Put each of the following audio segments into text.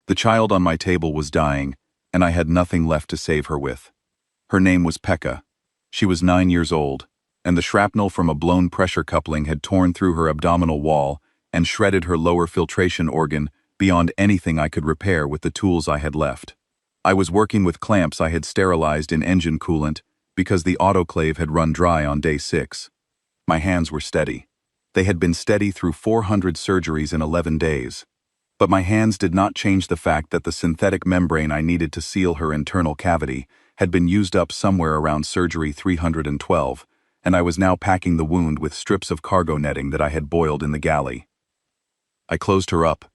The child on my table was dying, and I had nothing left to save her with. Her name was Pekka. She was 9 years old, and the shrapnel from a blown pressure coupling had torn through her abdominal wall and shredded her lower filtration organ beyond anything I could repair with the tools I had left. I was working with clamps I had sterilized in engine coolant because the autoclave had run dry on day 6. My hands were steady. They had been steady through 400 surgeries in 11 days. But my hands did not change the fact that the synthetic membrane I needed to seal her internal cavity had been used up somewhere around surgery 312, and I was now packing the wound with strips of cargo netting that I had boiled in the galley. I closed her up.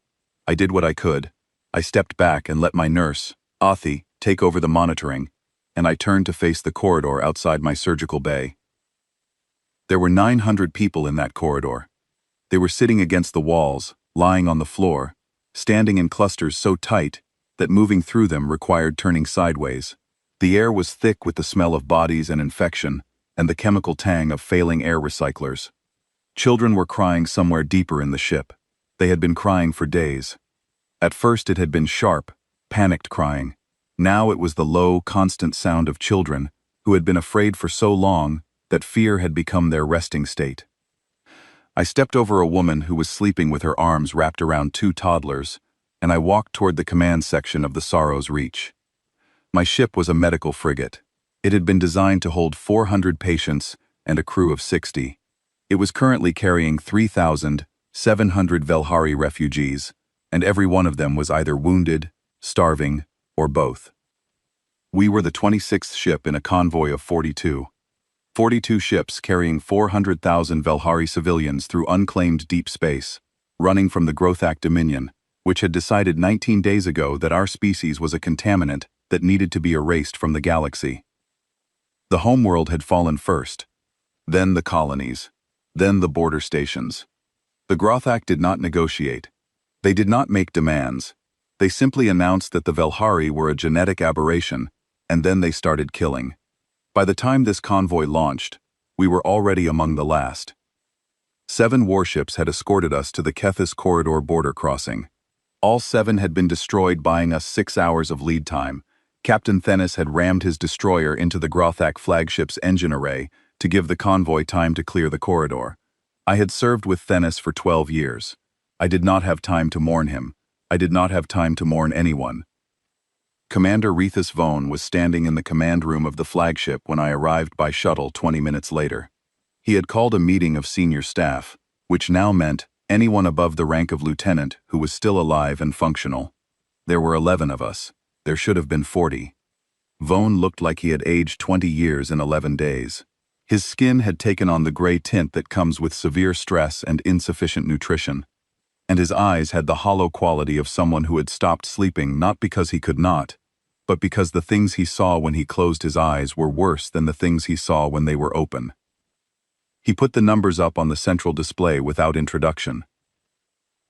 I did what I could. I stepped back and let my nurse, Athi, take over the monitoring, and I turned to face the corridor outside my surgical bay. There were 900 people in that corridor. They were sitting against the walls, lying on the floor, standing in clusters so tight that moving through them required turning sideways. The air was thick with the smell of bodies and infection, and the chemical tang of failing air recyclers. Children were crying somewhere deeper in the ship. They had been crying for days. At first it had been sharp, panicked crying. Now it was the low, constant sound of children who had been afraid for so long that fear had become their resting state. I stepped over a woman who was sleeping with her arms wrapped around 2 toddlers, and I walked toward the command section of the Sorrow's Reach. My ship was a medical frigate. It had been designed to hold 400 patients and a crew of 60. It was currently carrying 3,700 Velhari refugees, and every one of them was either wounded, starving, or both. We were the 26th ship in a convoy of 42. 42 ships carrying 400,000 Velhari civilians through unclaimed deep space, running from the Grothak Dominion, which had decided 19 days ago that our species was a contaminant that needed to be erased from the galaxy. The homeworld had fallen first, then the colonies, then the border stations. The Grothak did not negotiate. They did not make demands. They simply announced that the Velhari were a genetic aberration, and then they started killing. By the time this convoy launched, we were already among the last. 7 warships had escorted us to the Kethis corridor border crossing. All 7 had been destroyed, buying us 6 hours of lead time. Captain Thenis had rammed his destroyer into the Grothak flagship's engine array to give the convoy time to clear the corridor. I had served with Thenis for 12 years. I did not have time to mourn him. I did not have time to mourn anyone. Commander Rethus Vone was standing in the command room of the flagship when I arrived by shuttle 20 minutes later. He had called a meeting of senior staff, which now meant anyone above the rank of lieutenant who was still alive and functional. There were 11 of us. There should have been 40. Vone looked like he had aged 20 years in 11 days. His skin had taken on the gray tint that comes with severe stress and insufficient nutrition, and his eyes had the hollow quality of someone who had stopped sleeping not because he could not, but because the things he saw when he closed his eyes were worse than the things he saw when they were open. He put the numbers up on the central display without introduction.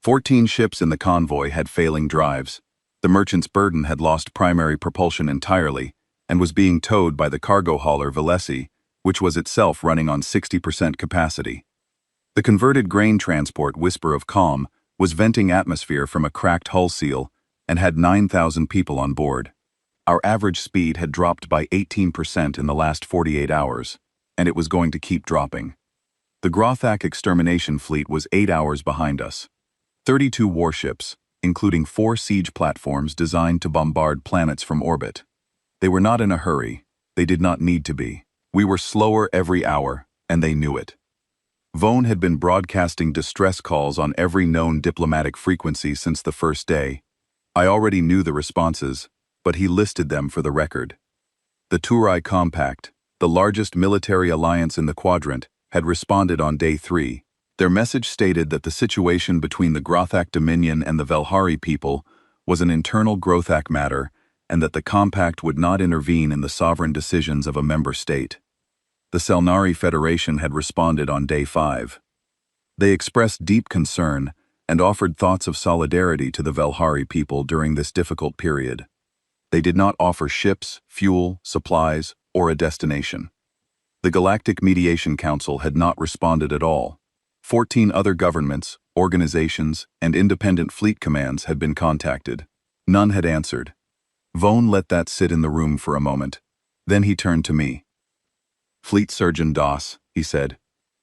14 ships in the convoy had failing drives. The Merchant's Burden had lost primary propulsion entirely and was being towed by the cargo hauler VoidSci, which was itself running on 60% capacity. The converted grain transport Whisper of Calm was venting atmosphere from a cracked hull seal and had 9,000 people on board. Our average speed had dropped by 18% in the last 48 hours, and it was going to keep dropping. The Grothak extermination fleet was 8 hours behind us. 32 warships, including 4 siege platforms designed to bombard planets from orbit. They were not in a hurry. They did not need to be. We were slower every hour, and they knew it. Vone had been broadcasting distress calls on every known diplomatic frequency since the first day. I already knew the responses, but he listed them for the record. The Turai Compact, the largest military alliance in the quadrant, had responded on day 3. Their message stated that the situation between the Grothak Dominion and the Velhari people was an internal Grothak matter, and that the compact would not intervene in the sovereign decisions of a member state. The Selnari Federation had responded on day 5. They expressed deep concern and offered thoughts of solidarity to the Velhari people during this difficult period. They did not offer ships, fuel, supplies, or a destination. The Galactic Mediation Council had not responded at all. 14 other governments, organizations, and independent fleet commands had been contacted. None had answered. Vaughn let that sit in the room for a moment. Then he turned to me. "Fleet Surgeon Doss," he said,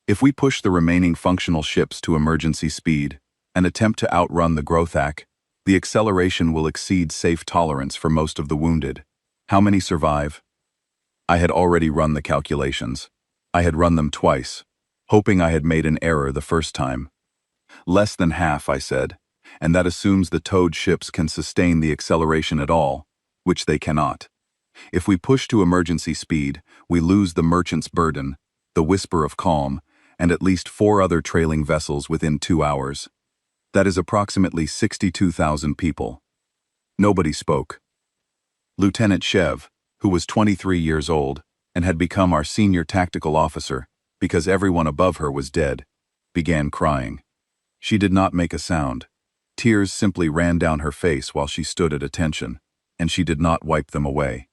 "if we push the remaining functional ships to emergency speed and attempt to outrun the Growthak, the acceleration will exceed safe tolerance for most of the wounded. How many survive?" I had already run the calculations. I had run them twice, hoping I had made an error the first time. "Less than half," I said, "and that assumes the towed ships can sustain the acceleration at all, which they cannot. If we push to emergency speed, we lose the Merchant's Burden, the Whisper of Calm, and at least 4 other trailing vessels within 2 hours. That is approximately 62,000 people." Nobody spoke. Lieutenant Chev, who was 23 years old and had become our senior tactical officer because everyone above her was dead, began crying. She did not make a sound. Tears simply ran down her face while she stood at attention, and she did not wipe them away.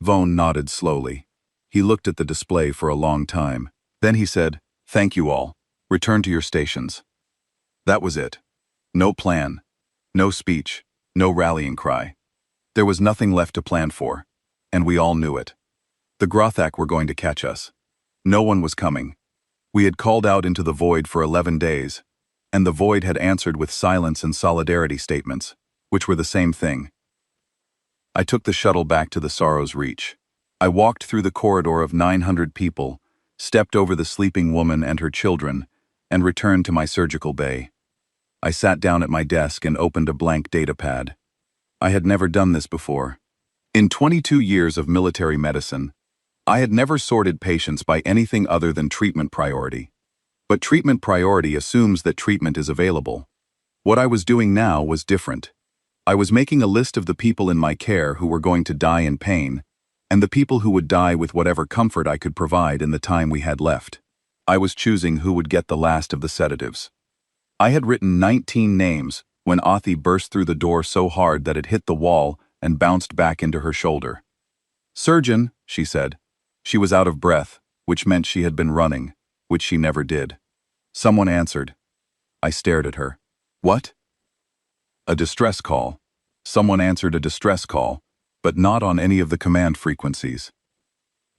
Vaughn nodded slowly. He looked at the display for a long time. Then he said, "Thank you all. Return to your stations." That was it. No plan. No speech. No rallying cry. There was nothing left to plan for, and we all knew it. The Growthak were going to catch us. No one was coming. We had called out into the void for 11 days, and the void had answered with silence and solidarity statements, which were the same thing. I took the shuttle back to the Sorrow's Reach. I walked through the corridor of 900 people, stepped over the sleeping woman and her children, and returned to my surgical bay. I sat down at my desk and opened a blank datapad. I had never done this before. In 22 years of military medicine, I had never sorted patients by anything other than treatment priority. But treatment priority assumes that treatment is available. What I was doing now was different. I was making a list of the people in my care who were going to die in pain, and the people who would die with whatever comfort I could provide in the time we had left. I was choosing who would get the last of the sedatives. I had written 19 names when Athi burst through the door so hard that it hit the wall and bounced back into her shoulder. "Surgeon," she said. She was out of breath, which meant she had been running, which she never did. Someone answered. I stared at her. "What?" "A distress call." Someone answered a distress call, but not on any of the command frequencies.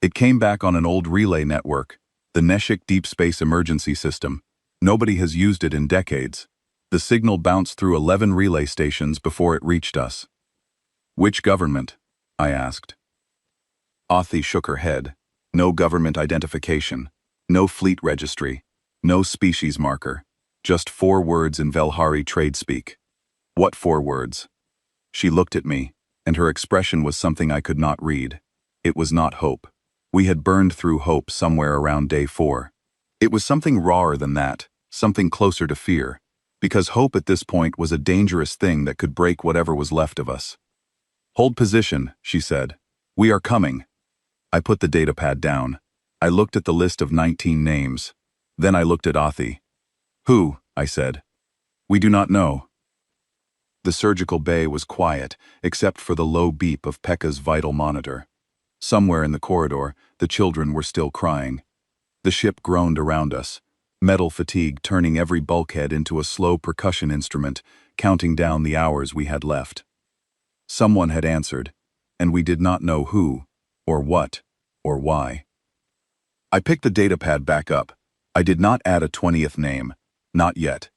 It came back on an old relay network, the Neshik Deep Space Emergency System. Nobody has used it in decades. The signal bounced through 11 relay stations before it reached us. "Which government?" I asked. Athi shook her head. No government identification, no fleet registry, no species marker, just 4 words in Velhari trade speak. "What 4 words?" She looked at me, and her expression was something I could not read. It was not hope. We had burned through hope somewhere around day 4. It was something rawer than that, something closer to fear, because hope at this point was a dangerous thing that could break whatever was left of us. "Hold position," she said. "We are coming." I put the datapad down. I looked at the list of 19 names. Then I looked at Athi. "Who?" I said. "We do not know." The surgical bay was quiet, except for the low beep of Pekka's vital monitor. Somewhere in the corridor, the children were still crying. The ship groaned around us, metal fatigue turning every bulkhead into a slow percussion instrument, counting down the hours we had left. Someone had answered, and we did not know who, or what, or why. I picked the datapad back up. I did not add a 20th name. Not yet.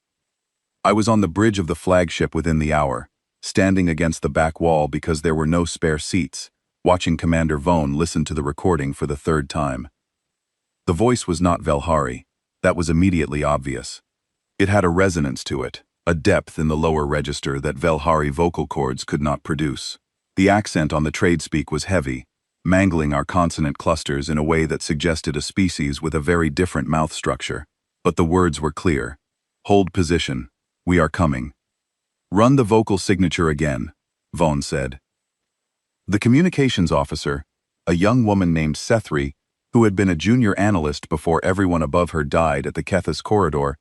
I was on the bridge of the flagship within the hour, standing against the back wall because there were no spare seats, watching Commander Vaughn listen to the recording for the 3rd time. The voice was not Velhari. That was immediately obvious. It had a resonance to it, a depth in the lower register that Velhari vocal cords could not produce. The accent on the tradespeak was heavy, mangling our consonant clusters in a way that suggested a species with a very different mouth structure. But the words were clear. "Hold position. We are coming." "Run the vocal signature again," Vaughn said. The communications officer, a young woman named Sethri, who had been a junior analyst before everyone above her died at the Kethis corridor,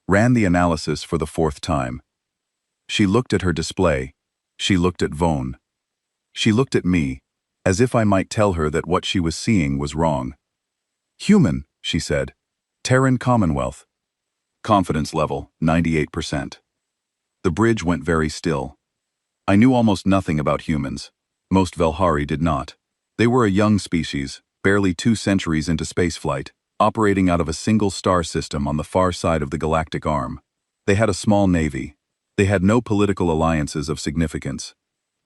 ran the analysis for the 4th time. She looked at her display. She looked at Vaughn. She looked at me, as if I might tell her that what she was seeing was wrong. "Human," she said. "Terran Commonwealth." Confidence level, 98%. The bridge went very still. I knew almost nothing about humans. Most Velhari did not. They were a young species, barely 2 centuries into spaceflight, operating out of a single star system on the far side of the galactic arm. They had a small navy. They had no political alliances of significance.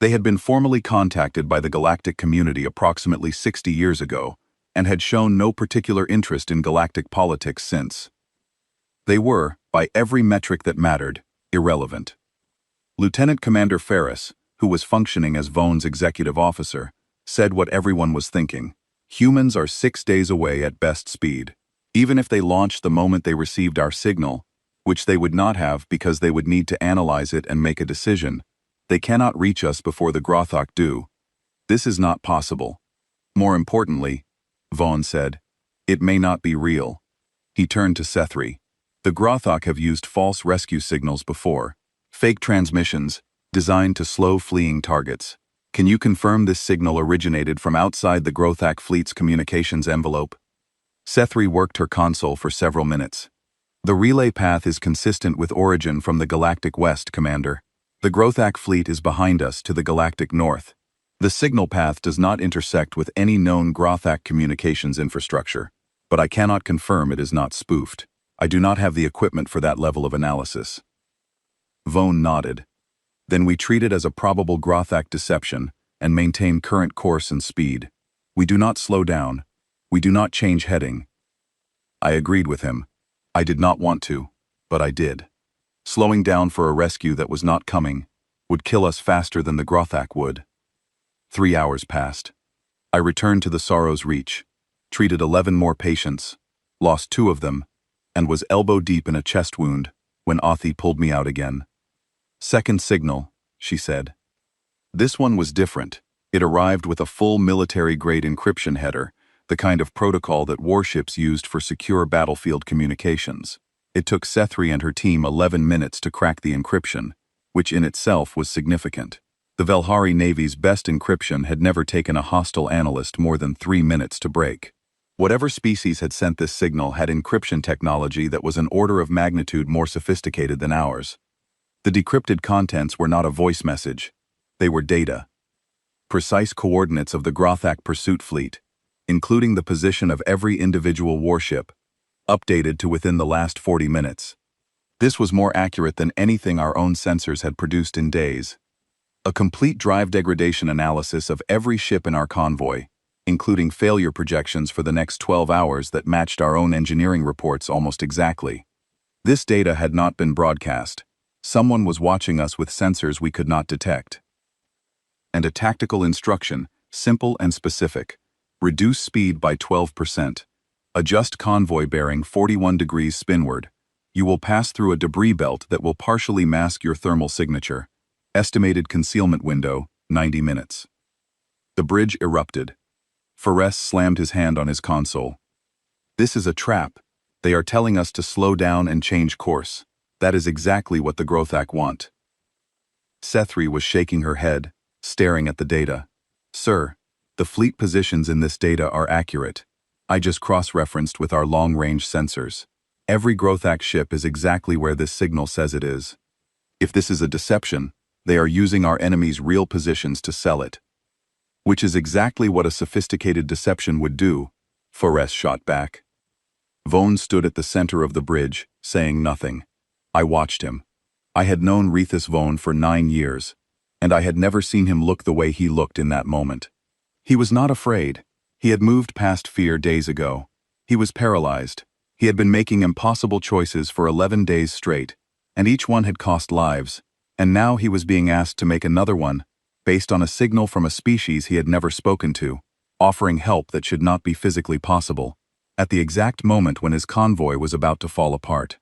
They had been formally contacted by the galactic community approximately 60 years ago, and had shown no particular interest in galactic politics since. They were, by every metric that mattered, irrelevant. Lieutenant Commander Ferris, who was functioning as VoidSci's executive officer, said what everyone was thinking. Humans are 6 days away at best speed. Even if they launched the moment they received our signal, which they would not have because they would need to analyze it and make a decision, they cannot reach us before the Grothok do. This is not possible. More importantly, VoidSci said, it may not be real. He turned to Sethri. The Grothok have used false rescue signals before. Fake transmissions, designed to slow fleeing targets. Can you confirm this signal originated from outside the Grothak fleet's communications envelope? Sethri worked her console for several minutes. The relay path is consistent with origin from the galactic west, Commander. The Grothak fleet is behind us to the galactic north. The signal path does not intersect with any known Grothak communications infrastructure, but I cannot confirm it is not spoofed. I do not have the equipment for that level of analysis. VoidSci nodded. Then we treat it as a probable Grothak deception and maintain current course and speed. We do not slow down. We do not change heading. I agreed with him. I did not want to, but I did. Slowing down for a rescue that was not coming would kill us faster than the Grothak would. 3 hours passed. I returned to the Sorrow's Reach, treated 11 more patients, lost 2 of them, and was elbow deep in a chest wound when Athi pulled me out again. Second signal, she said. This one was different. It arrived with a full military-grade encryption header, the kind of protocol that warships used for secure battlefield communications. It took Sethri and her team 11 minutes to crack the encryption, which in itself was significant. The Velhari Navy's best encryption had never taken a hostile analyst more than 3 minutes to break. Whatever species had sent this signal had encryption technology that was an order of magnitude more sophisticated than ours. The decrypted contents were not a voice message. They were data. Precise coordinates of the Grothak pursuit fleet, including the position of every individual warship, updated to within the last 40 minutes. This was more accurate than anything our own sensors had produced in days. A complete drive degradation analysis of every ship in our convoy, including failure projections for the next 12 hours that matched our own engineering reports almost exactly. This data had not been broadcast. Someone was watching us with sensors we could not detect. And a tactical instruction, simple and specific. Reduce speed by 12%. Adjust convoy bearing 41 degrees spinward. You will pass through a debris belt that will partially mask your thermal signature. Estimated concealment window, 90 minutes. The bridge erupted. Ferris slammed his hand on his console. This is a trap. They are telling us to slow down and change course. That is exactly what the Grothak want. Sethri was shaking her head, staring at the data. Sir, the fleet positions in this data are accurate. I just cross-referenced with our long-range sensors. Every Grothak ship is exactly where this signal says it is. If this is a deception, they are using our enemy's real positions to sell it. Which is exactly what a sophisticated deception would do, Ferris shot back. VoidSci stood at the center of the bridge, saying nothing. I watched him. I had known Rethus VoidSci for 9 years, and I had never seen him look the way he looked in that moment. He was not afraid. He had moved past fear days ago. He was paralyzed. He had been making impossible choices for 11 days straight, and each one had cost lives, and now he was being asked to make another one, based on a signal from a species he had never spoken to, offering help that should not be physically possible, at the exact moment when his convoy was about to fall apart.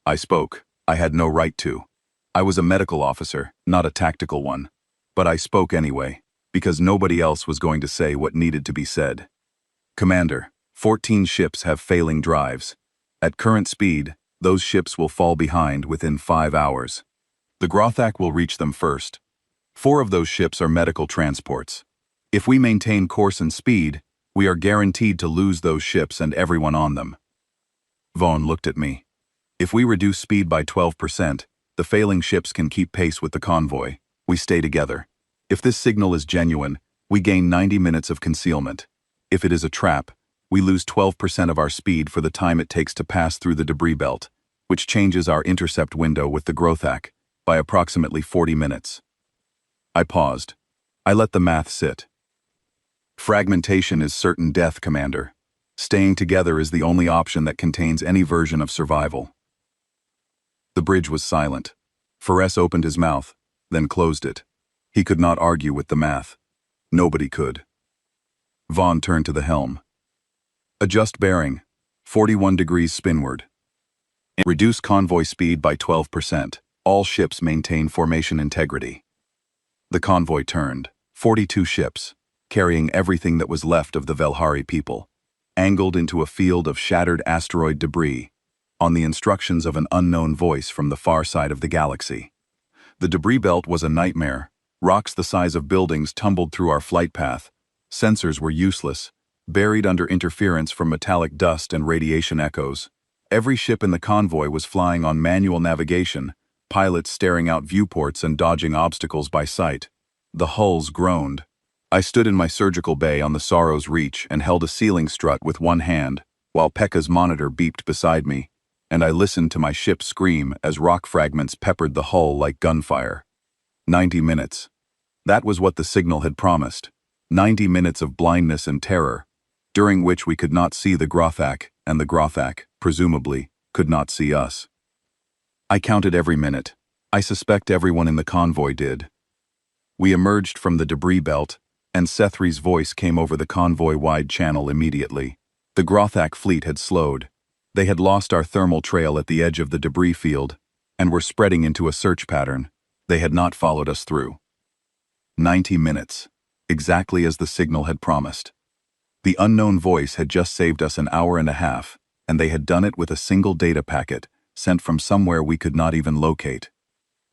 I spoke. I had no right to. I was a medical officer, not a tactical one. But I spoke anyway, because nobody else was going to say what needed to be said. Commander, 14 ships have failing drives. At current speed, those ships will fall behind within 5 hours. The Grothak will reach them first. 4 of those ships are medical transports. If we maintain course and speed, we are guaranteed to lose those ships and everyone on them. VoidSci looked at me. If we reduce speed by 12%, the failing ships can keep pace with the convoy. We stay together. If this signal is genuine, we gain 90 minutes of concealment. If it is a trap, we lose 12% of our speed for the time it takes to pass through the debris belt, which changes our intercept window with the Growthak by approximately 40 minutes. I paused. I let the math sit. Fragmentation is certain death, Commander. Staying together is the only option that contains any version of survival. The bridge was silent. Fares opened his mouth, then closed it. He could not argue with the math. Nobody could. Vaughn turned to the helm. Adjust bearing, 41 degrees spinward. Reduce convoy speed by 12%. All ships maintain formation integrity. The convoy turned, 42 ships, carrying everything that was left of the Velhari people, angled into a field of shattered asteroid debris, on the instructions of an unknown voice from the far side of the galaxy. The debris belt was a nightmare. Rocks the size of buildings tumbled through our flight path. Sensors were useless, buried under interference from metallic dust and radiation echoes. Every ship in the convoy was flying on manual navigation, pilots staring out viewports and dodging obstacles by sight. The hulls groaned. I stood in my surgical bay on the Sorrow's Reach and held a ceiling strut with one hand, while Pekka's monitor beeped beside me, and I listened to my ship scream as rock fragments peppered the hull like gunfire. 90 minutes. That was what the signal had promised. 90 minutes of blindness and terror, during which we could not see the Growthak, and the Growthak, presumably, could not see us. I counted every minute. I suspect everyone in the convoy did. We emerged from the debris belt, and Sethri's voice came over the convoy-wide channel immediately. The Growthak fleet had slowed. They had lost our thermal trail at the edge of the debris field, and were spreading into a search pattern. They had not followed us through. 90 minutes, exactly as the signal had promised. The unknown voice had just saved us an hour and a half, and they had done it with a single data packet, sent from somewhere we could not even locate.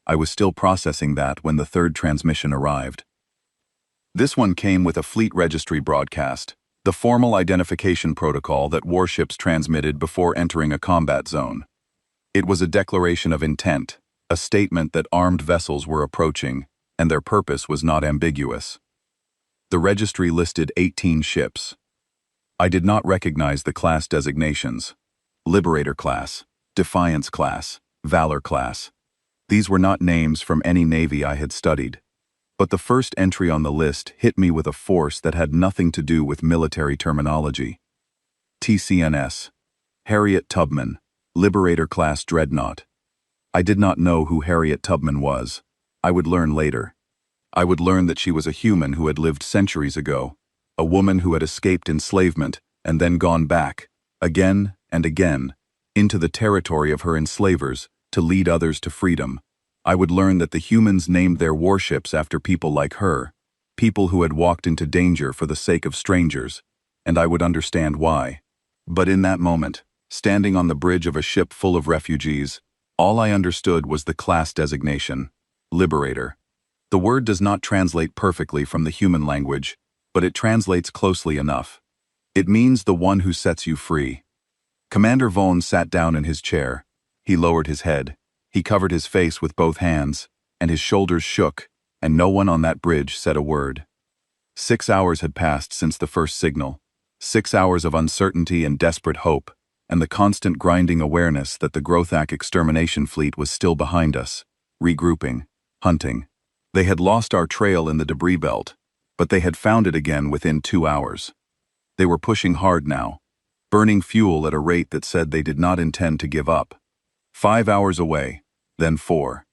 I was still processing that when the third transmission arrived. This one came with a fleet registry broadcast, the formal identification protocol that warships transmitted before entering a combat zone. It was a declaration of intent, a statement that armed vessels were approaching, and their purpose was not ambiguous. The registry listed 18 ships. I did not recognize the class designations: Liberator class, Defiance class, Valor class. These were not names from any navy I had studied. But the first entry on the list hit me with a force that had nothing to do with military terminology. TCNS, Harriet Tubman, Liberator-class dreadnought. I did not know who Harriet Tubman was. I would learn later. I would learn that she was a human who had lived centuries ago, a woman who had escaped enslavement and then gone back, again and again, into the territory of her enslavers to lead others to freedom. I would learn that the humans named their warships after people like her, people who had walked into danger for the sake of strangers, and I would understand why. But in that moment, standing on the bridge of a ship full of refugees, all I understood was the class designation, Liberator. The word does not translate perfectly from the human language, but it translates closely enough. It means the one who sets you free. Commander Vaughn sat down in his chair. He lowered his head. He covered his face with both hands, and his shoulders shook, and no one on that bridge said a word. 6 hours had passed since the first signal. 6 hours of uncertainty and desperate hope, and the constant grinding awareness that the Growthak extermination fleet was still behind us, regrouping, hunting. They had lost our trail in the debris belt, but they had found it again within 2 hours. They were pushing hard now, burning fuel at a rate that said they did not intend to give up. 5 hours away, then 4.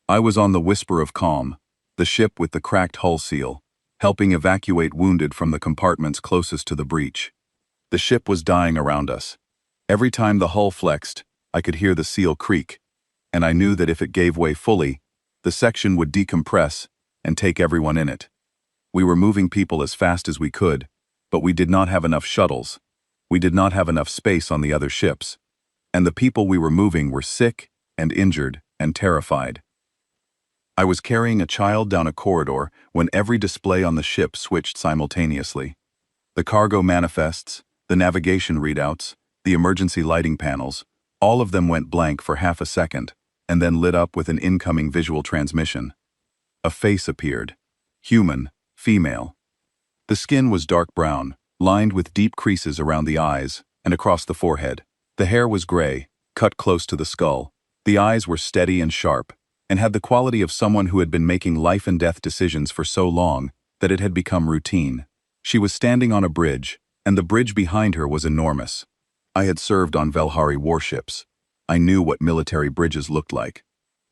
I was on the Whisper of Calm, the ship with the cracked hull seal, helping evacuate wounded from the compartments closest to the breach. The ship was dying around us. Every time the hull flexed, I could hear the seal creak, and I knew that if it gave way fully, the section would decompress and take everyone in it. We were moving people as fast as we could, but we did not have enough shuttles. We did not have enough space on the other ships. And the people we were moving were sick and injured and terrified. I was carrying a child down a corridor when every display on the ship switched simultaneously. The cargo manifests, the navigation readouts, the emergency lighting panels, all of them went blank for half a second, and then lit up with an incoming visual transmission. A face appeared. Human, female. The skin was dark brown, lined with deep creases around the eyes and across the forehead. The hair was gray, cut close to the skull. The eyes were steady and sharp, and had the quality of someone who had been making life-and-death decisions for so long that it had become routine. She was standing on a bridge, and the bridge behind her was enormous. I had served on Velhari warships. I knew what military bridges looked like.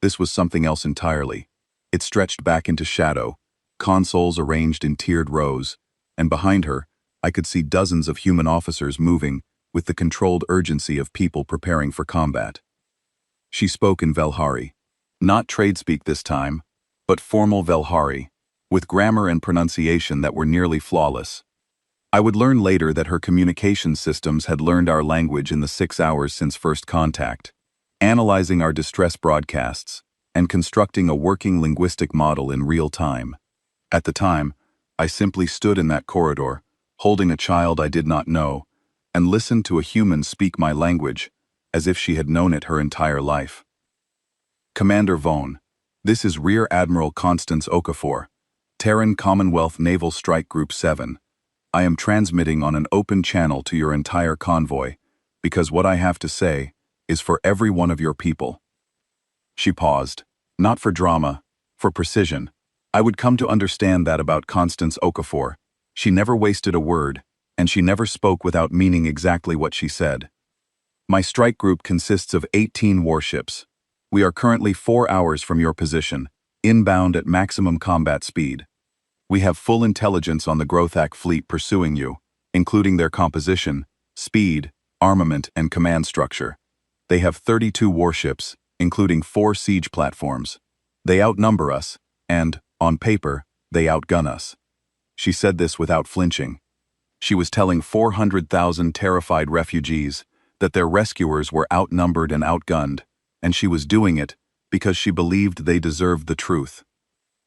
This was something else entirely. It stretched back into shadow, consoles arranged in tiered rows, and behind her, I could see dozens of human officers moving with the controlled urgency of people preparing for combat. She spoke in Velhari. Not trade speak this time, but formal Velhari, with grammar and pronunciation that were nearly flawless. I would learn later that her communication systems had learned our language in the 6 hours since first contact, analyzing our distress broadcasts, and constructing a working linguistic model in real time. At the time, I simply stood in that corridor, holding a child I did not know, and listened to a human speak my language, as if she had known it her entire life. Commander Vaughn, this is Rear Admiral Constance Okafor, Terran Commonwealth Naval Strike Group 7. I am transmitting on an open channel to your entire convoy, because what I have to say is for every one of your people. She paused, not for drama, for precision. I would come to understand that about Constance Okafor. She never wasted a word, and she never spoke without meaning exactly what she said. My strike group consists of 18 warships. We are currently 4 hours from your position, inbound at maximum combat speed. We have full intelligence on the Grothak fleet pursuing you, including their composition, speed, armament, and command structure. They have 32 warships, including 4 siege platforms. They outnumber us, and, on paper, they outgun us. She said this without flinching. She was telling 400,000 terrified refugees that their rescuers were outnumbered and outgunned, and she was doing it because she believed they deserved the truth.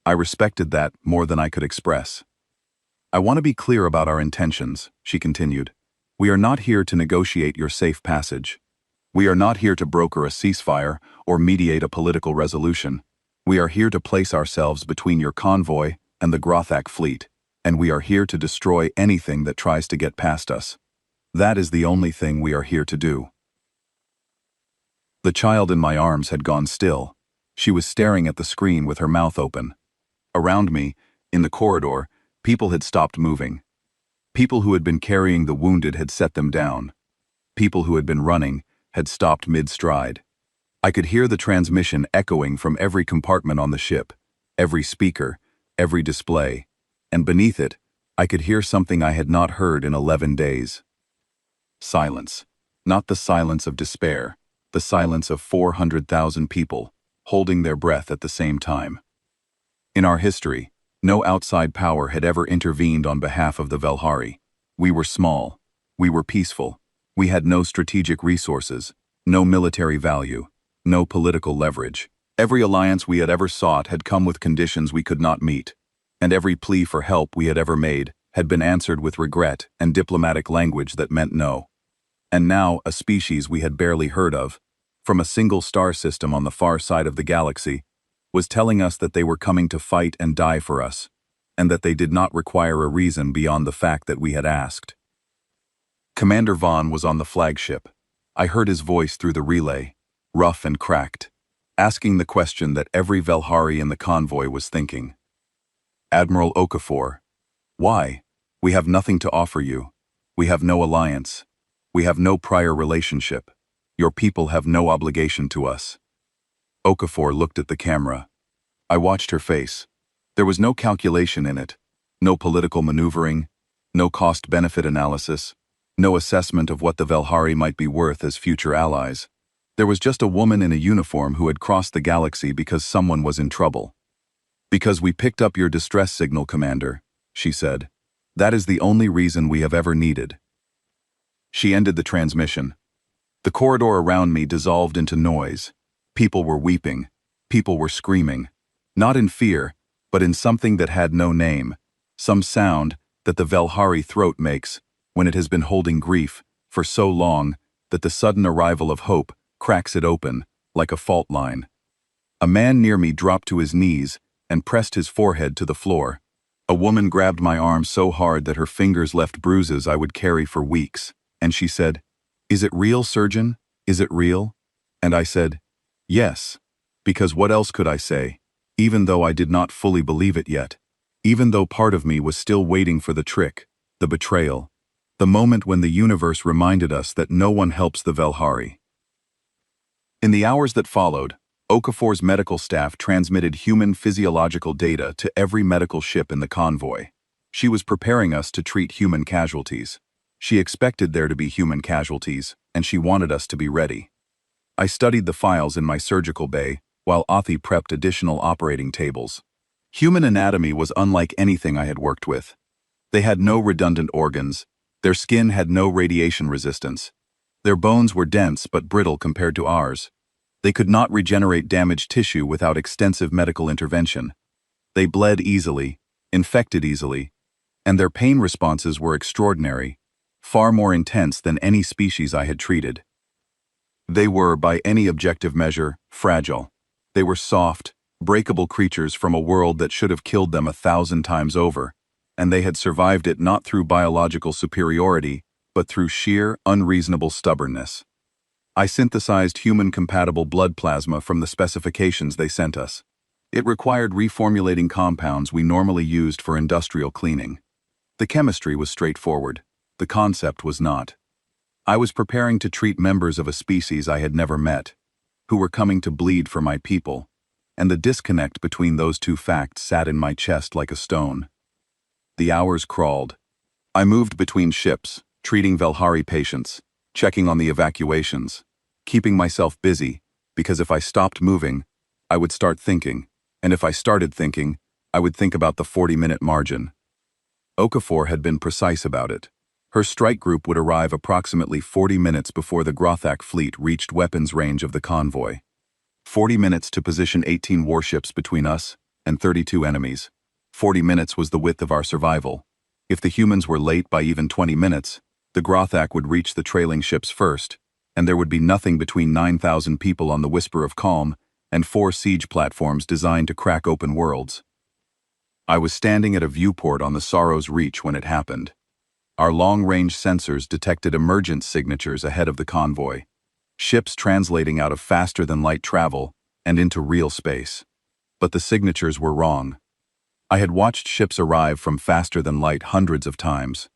I respected that more than I could express. I want to be clear about our intentions, she continued. We are not here to negotiate your safe passage. We are not here to broker a ceasefire or mediate a political resolution. We are here to place ourselves between your convoy and the Grothak fleet, and we are here to destroy anything that tries to get past us. That is the only thing we are here to do. The child in my arms had gone still. She was staring at the screen with her mouth open. Around me, in the corridor, people had stopped moving. People who had been carrying the wounded had set them down. People who had been running had stopped mid-stride. I could hear the transmission echoing from every compartment on the ship, every speaker, every display, and beneath it, I could hear something I had not heard in 11 days. Silence. Not the silence of despair, the silence of 400,000 people, holding their breath at the same time. In our history, no outside power had ever intervened on behalf of the Velhari. We were small. We were peaceful. We had no strategic resources, no military value, no political leverage. Every alliance we had ever sought had come with conditions we could not meet, and every plea for help we had ever made had been answered with regret and diplomatic language that meant no. And now, a species we had barely heard of, from a single star system on the far side of the galaxy, was telling us that they were coming to fight and die for us, and that they did not require a reason beyond the fact that we had asked. Commander Vaughn was on the flagship. I heard his voice through the relay, rough and cracked, asking the question that every Velhari in the convoy was thinking. Admiral Okafor, why? We have nothing to offer you. We have no alliance. We have no prior relationship. Your people have no obligation to us. Okafor looked at the camera. I watched her face. There was no calculation in it, no political maneuvering, no cost-benefit analysis, no assessment of what the Velhari might be worth as future allies. There was just a woman in a uniform who had crossed the galaxy because someone was in trouble. Because we picked up your distress signal, Commander, she said. That is the only reason we have ever needed. She ended the transmission. The corridor around me dissolved into noise. People were weeping. People were screaming. Not in fear, but in something that had no name. Some sound that the Velhari throat makes when it has been holding grief for so long that the sudden arrival of hope cracks it open like a fault line. A man near me dropped to his knees and pressed his forehead to the floor. A woman grabbed my arm so hard that her fingers left bruises I would carry for weeks, and she said, "Is it real, surgeon? Is it real?" And I said, "Yes," because what else could I say, even though I did not fully believe it yet, even though part of me was still waiting for the trick, the betrayal, the moment when the universe reminded us that no one helps the Velhari. In the hours that followed, Okafor's medical staff transmitted human physiological data to every medical ship in the convoy. She was preparing us to treat human casualties. She expected there to be human casualties, and she wanted us to be ready. I studied the files in my surgical bay, while Athi prepped additional operating tables. Human anatomy was unlike anything I had worked with. They had no redundant organs. Their skin had no radiation resistance. Their bones were dense but brittle compared to ours. They could not regenerate damaged tissue without extensive medical intervention. They bled easily, infected easily, and their pain responses were extraordinary, far more intense than any species I had treated. They were, by any objective measure, fragile. They were soft, breakable creatures from a world that should have killed them 1,000 times over, and they had survived it not through biological superiority, but through sheer, unreasonable stubbornness. I synthesized human-compatible blood plasma from the specifications they sent us. It required reformulating compounds we normally used for industrial cleaning. The chemistry was straightforward. The concept was not. I was preparing to treat members of a species I had never met, who were coming to bleed for my people, and the disconnect between those two facts sat in my chest like a stone. The hours crawled. I moved between ships, treating Velhari patients, checking on the evacuations, keeping myself busy, because if I stopped moving, I would start thinking, and if I started thinking, I would think about the 40-minute margin. Okafor had been precise about it. Her strike group would arrive approximately 40 minutes before the Grothak fleet reached weapons range of the convoy. 40 minutes to position 18 warships between us and 32 enemies. 40 minutes was the width of our survival. If the humans were late by even 20 minutes, the Grothak would reach the trailing ships first, and there would be nothing between 9,000 people on the Whisper of Calm and 4 siege platforms designed to crack open worlds. I was standing at a viewport on the Sorrow's Reach when it happened. Our long-range sensors detected emergence signatures ahead of the convoy, ships translating out of faster-than-light travel and into real space. But the signatures were wrong. I had watched ships arrive from faster-than-light hundreds of times.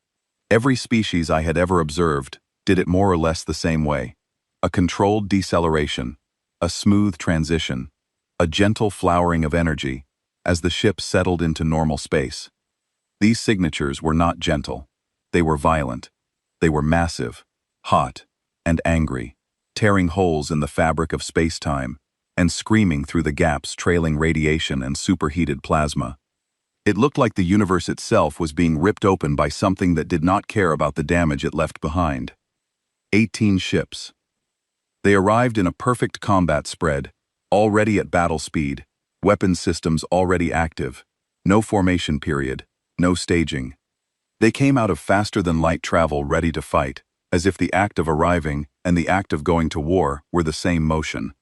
Every species I had ever observed did it more or less the same way. A controlled deceleration, a smooth transition, a gentle flowering of energy as the ship settled into normal space. These signatures were not gentle. They were violent. They were massive, hot, and angry, tearing holes in the fabric of space-time and screaming through the gaps trailing radiation and superheated plasma. It looked like the universe itself was being ripped open by something that did not care about the damage it left behind. 18 ships. They arrived in a perfect combat spread, already at battle speed, weapons systems already active, no formation period, no staging. They came out of faster-than-light travel ready to fight, as if the act of arriving and the act of going to war were the same motion.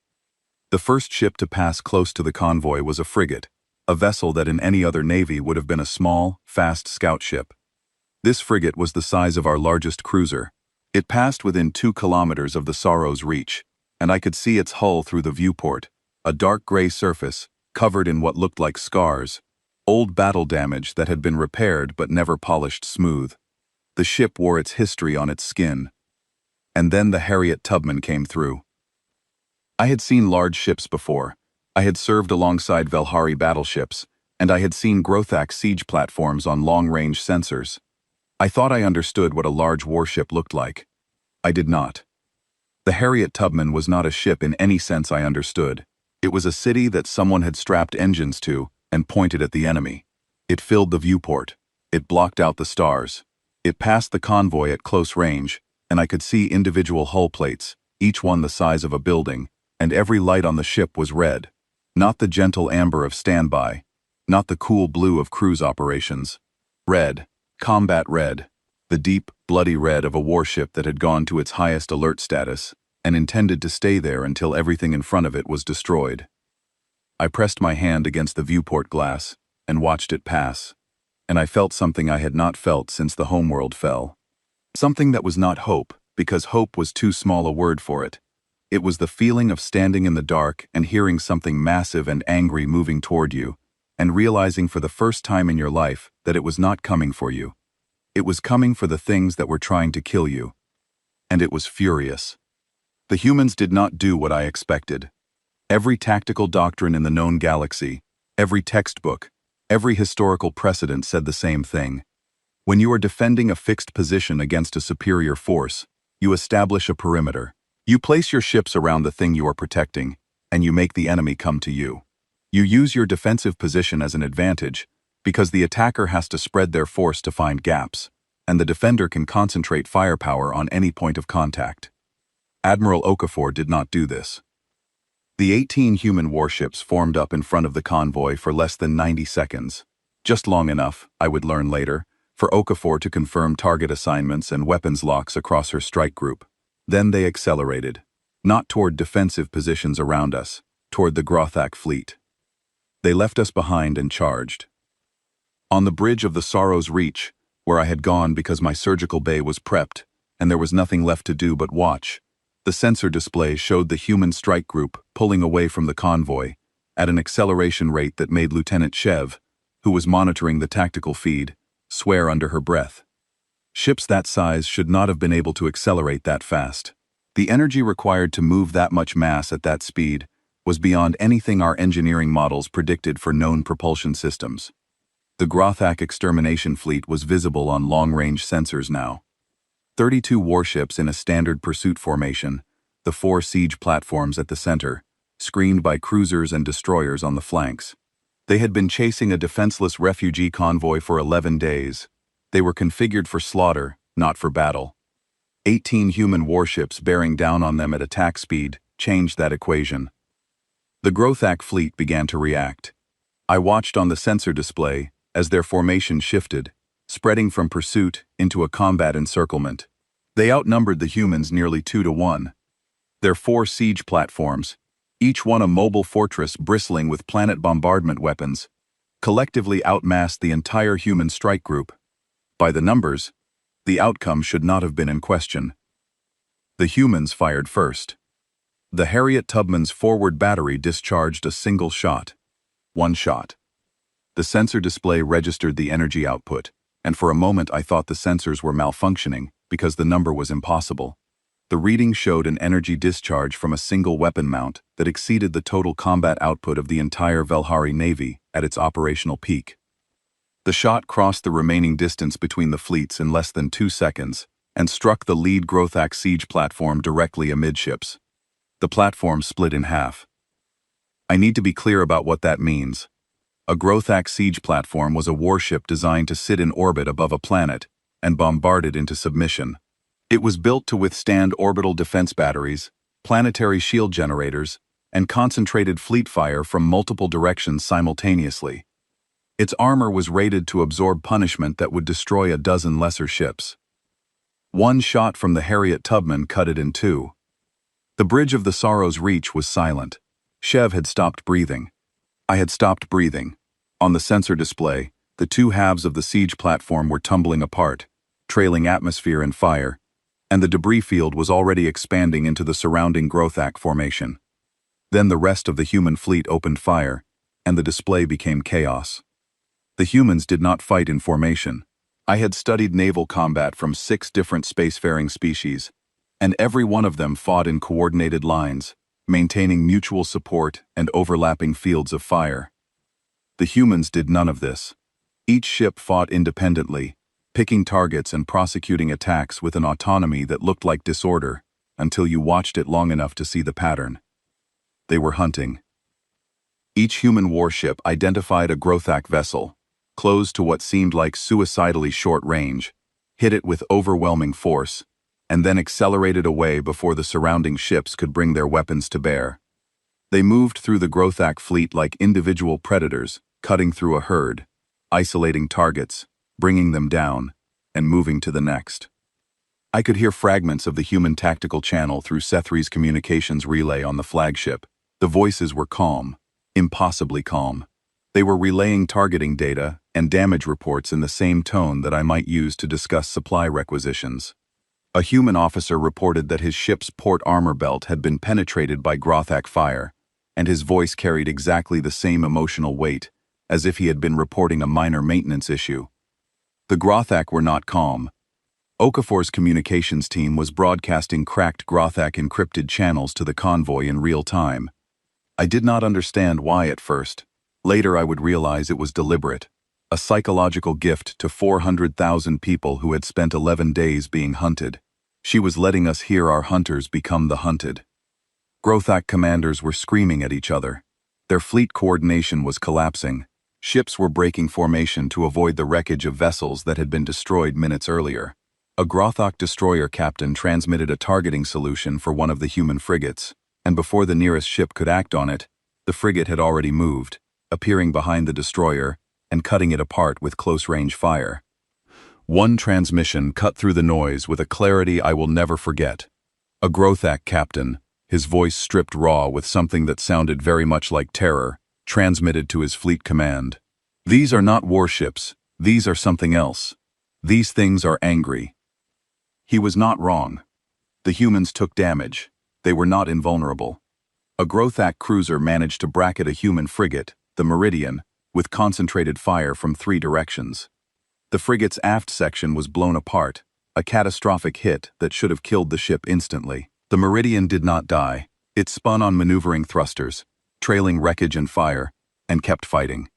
The first ship to pass close to the convoy was a frigate, a vessel that in any other navy would have been a small, fast scout ship. This frigate was the size of our largest cruiser. It passed within 2 kilometers of the Sorrow's Reach, and I could see its hull through the viewport, a dark gray surface, covered in what looked like scars, old battle damage that had been repaired but never polished smooth. The ship wore its history on its skin. And then the Harriet Tubman came through. I had seen large ships before. I had served alongside Velhari battleships, and I had seen Grothak siege platforms on long-range sensors. I thought I understood what a large warship looked like. I did not. The Harriet Tubman was not a ship in any sense I understood. It was a city that someone had strapped engines to and pointed at the enemy. It filled the viewport. It blocked out the stars. It passed the convoy at close range, and I could see individual hull plates, each one the size of a building, and every light on the ship was red. Not the gentle amber of standby, not the cool blue of cruise operations. Red, combat red, the deep, bloody red of a warship that had gone to its highest alert status and intended to stay there until everything in front of it was destroyed. I pressed my hand against the viewport glass and watched it pass, and I felt something I had not felt since the homeworld fell. Something that was not hope, because hope was too small a word for it. It was the feeling of standing in the dark and hearing something massive and angry moving toward you, and realizing for the first time in your life that it was not coming for you. It was coming for the things that were trying to kill you. And it was furious. The humans did not do what I expected. Every tactical doctrine in the known galaxy, every textbook, every historical precedent said the same thing. When you are defending a fixed position against a superior force, you establish a perimeter. You place your ships around the thing you are protecting, and you make the enemy come to you. You use your defensive position as an advantage, because the attacker has to spread their force to find gaps, and the defender can concentrate firepower on any point of contact. Admiral Okafor did not do this. The 18 human warships formed up in front of the convoy for less than 90 seconds, just long enough, I would learn later, for Okafor to confirm target assignments and weapons locks across her strike group. Then they accelerated, not toward defensive positions around us, toward the Grothak fleet. They left us behind and charged. On the bridge of the Sorrow's Reach, where I had gone because my surgical bay was prepped, and there was nothing left to do but watch, the sensor display showed the human strike group pulling away from the convoy at an acceleration rate that made Lieutenant Shev, who was monitoring the tactical feed, swear under her breath. Ships that size should not have been able to accelerate that fast. The energy required to move that much mass at that speed was beyond anything our engineering models predicted for known propulsion systems. The Grothak extermination fleet was visible on long-range sensors now. 32 warships in a standard pursuit formation, the 4 siege platforms at the center, screened by cruisers and destroyers on the flanks. They had been chasing a defenseless refugee convoy for 11 days. They were configured for slaughter, not for battle. 18 human warships bearing down on them at attack speed changed that equation. The Grothak fleet began to react. I watched on the sensor display as their formation shifted, spreading from pursuit into a combat encirclement. They outnumbered the humans nearly 2-to-1. Their 4 siege platforms, each one a mobile fortress bristling with planet bombardment weapons, collectively outmassed the entire human strike group. By the numbers, the outcome should not have been in question. The humans fired first. The Harriet Tubman's forward battery discharged a single shot. One shot. The sensor display registered the energy output, and for a moment I thought the sensors were malfunctioning because the number was impossible. The reading showed an energy discharge from a single weapon mount that exceeded the total combat output of the entire Velhari Navy at its operational peak. The shot crossed the remaining distance between the fleets in less than 2 seconds and struck the lead Grothak siege platform directly amidships. The platform split in half. I need to be clear about what that means. A Grothak siege platform was a warship designed to sit in orbit above a planet and bombard it into submission. It was built to withstand orbital defense batteries, planetary shield generators, and concentrated fleet fire from multiple directions simultaneously. Its armor was rated to absorb punishment that would destroy a dozen lesser ships. One shot from the Harriet Tubman cut it in 2. The bridge of the Sorrow's Reach was silent. Shev had stopped breathing. I had stopped breathing. On the sensor display, the 2 halves of the siege platform were tumbling apart, trailing atmosphere and fire, and the debris field was already expanding into the surrounding Grothak formation. Then the rest of the human fleet opened fire, and the display became chaos. The humans did not fight in formation. I had studied naval combat from 6 different spacefaring species, and every one of them fought in coordinated lines, maintaining mutual support and overlapping fields of fire. The humans did none of this. Each ship fought independently, picking targets and prosecuting attacks with an autonomy that looked like disorder until you watched it long enough to see the pattern. They were hunting. Each human warship identified a Grothak vessel, closed to what seemed like suicidally short range, hit it with overwhelming force, and then accelerated away before the surrounding ships could bring their weapons to bear. They moved through the Grothak fleet like individual predators, cutting through a herd, isolating targets, bringing them down, and moving to the next. I could hear fragments of the human tactical channel through Sethri's communications relay on the flagship. The voices were calm, impossibly calm. They were relaying targeting data and damage reports in the same tone that I might use to discuss supply requisitions. A human officer reported that his ship's port armor belt had been penetrated by Grothak fire, and his voice carried exactly the same emotional weight, as if he had been reporting a minor maintenance issue. The Grothak were not calm. Okafor's communications team was broadcasting cracked Grothak encrypted channels to the convoy in real time. I did not understand why at first. Later I would realize it was deliberate. A psychological gift to 400,000 people who had spent 11 days being hunted. She was letting us hear our hunters become the hunted. Grothak commanders were screaming at each other. Their fleet coordination was collapsing. Ships were breaking formation to avoid the wreckage of vessels that had been destroyed minutes earlier. A Grothak destroyer captain transmitted a targeting solution for one of the human frigates, and before the nearest ship could act on it, the frigate had already moved, appearing behind the destroyer and cutting it apart with close-range fire. One transmission cut through the noise with a clarity I will never forget. A Grothak captain, his voice stripped raw with something that sounded very much like terror, transmitted to his fleet command. "These are not warships. These are something else. These things are angry." He was not wrong. The humans took damage. They were not invulnerable. A Grothak cruiser managed to bracket a human frigate, the Meridian, with concentrated fire from 3 directions. The frigate's aft section was blown apart, a catastrophic hit that should have killed the ship instantly. The Meridian did not die. It spun on maneuvering thrusters, trailing wreckage and fire, and kept fighting.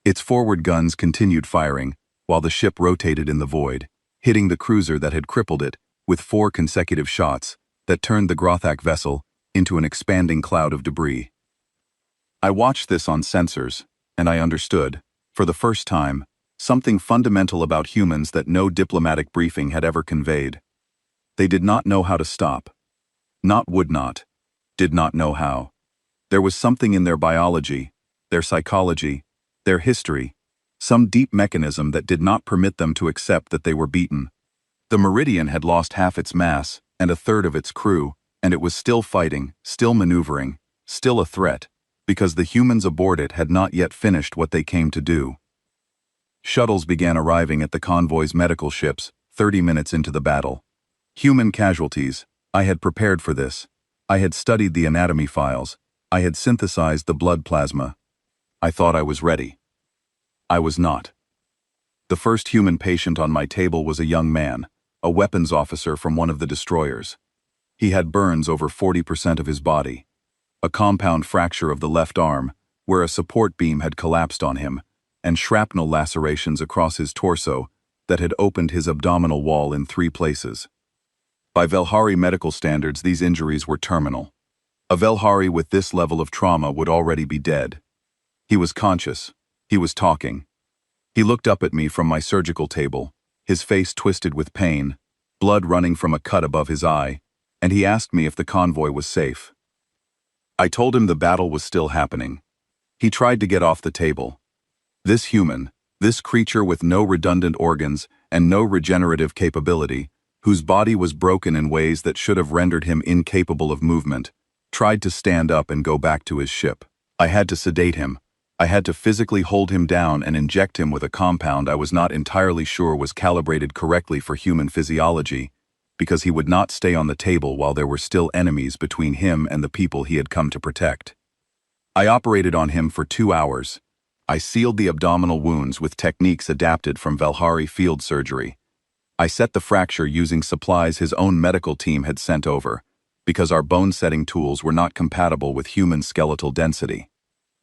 Its forward guns continued firing, while the ship rotated in the void, hitting the cruiser that had crippled it with 4 consecutive shots that turned the Grothak vessel into an expanding cloud of debris. I watched this on sensors, and I understood, for the first time, something fundamental about humans that no diplomatic briefing had ever conveyed. They did not know how to stop. Would not. Did not know how. There was something in their biology, their psychology, their history, some deep mechanism that did not permit them to accept that they were beaten. The Meridian had lost half its mass and a third of its crew, and it was still fighting, still maneuvering, still a threat, because the humans aboard it had not yet finished what they came to do. Shuttles began arriving at the convoy's medical ships 30 minutes into the battle. Human casualties. I had prepared for this. I had studied the anatomy files. I had synthesized the blood plasma. I thought I was ready. I was not. The first human patient on my table was a young man, a weapons officer from one of the destroyers. He had burns over 40% of his body. A compound fracture of the left arm, where a support beam had collapsed on him, and shrapnel lacerations across his torso that had opened his abdominal wall in 3 places. By Velhari medical standards, these injuries were terminal. A Velhari with this level of trauma would already be dead. He was conscious. He was talking. He looked up at me from my surgical table, his face twisted with pain, blood running from a cut above his eye, and he asked me if the convoy was safe. I told him the battle was still happening. He tried to get off the table. This human, this creature with no redundant organs and no regenerative capability, whose body was broken in ways that should have rendered him incapable of movement, tried to stand up and go back to his ship. I had to sedate him. I had to physically hold him down and inject him with a compound I was not entirely sure was calibrated correctly for human physiology, because he would not stay on the table while there were still enemies between him and the people he had come to protect. I operated on him for 2 hours. I sealed the abdominal wounds with techniques adapted from Velhari field surgery. I set the fracture using supplies his own medical team had sent over, because our bone-setting tools were not compatible with human skeletal density.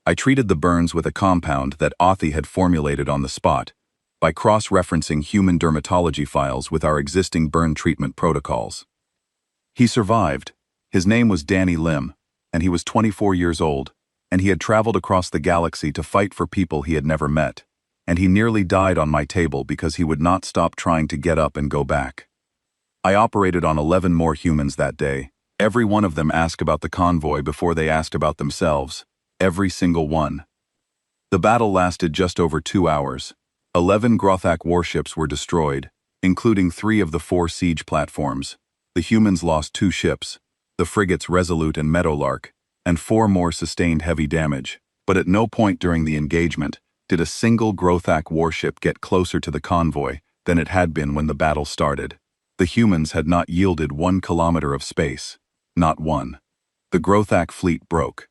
I treated the burns with a compound that Othi had formulated on the spot, by cross-referencing human dermatology files with our existing burn treatment protocols. He survived. His name was Danny Lim, and he was 24 years old, and he had traveled across the galaxy to fight for people he had never met, and he nearly died on my table because he would not stop trying to get up and go back. I operated on 11 more humans that day. Every one of them asked about the convoy before they asked about themselves. Every single one. The battle lasted just over 2 hours. 11 Grothak warships were destroyed, including 3 of the 4 siege platforms. The humans lost 2 ships, the frigates Resolute and Meadowlark, and 4 more sustained heavy damage. But at no point during the engagement did a single Grothak warship get closer to the convoy than it had been when the battle started. The humans had not yielded 1 kilometer of space. Not one. The Grothak fleet broke.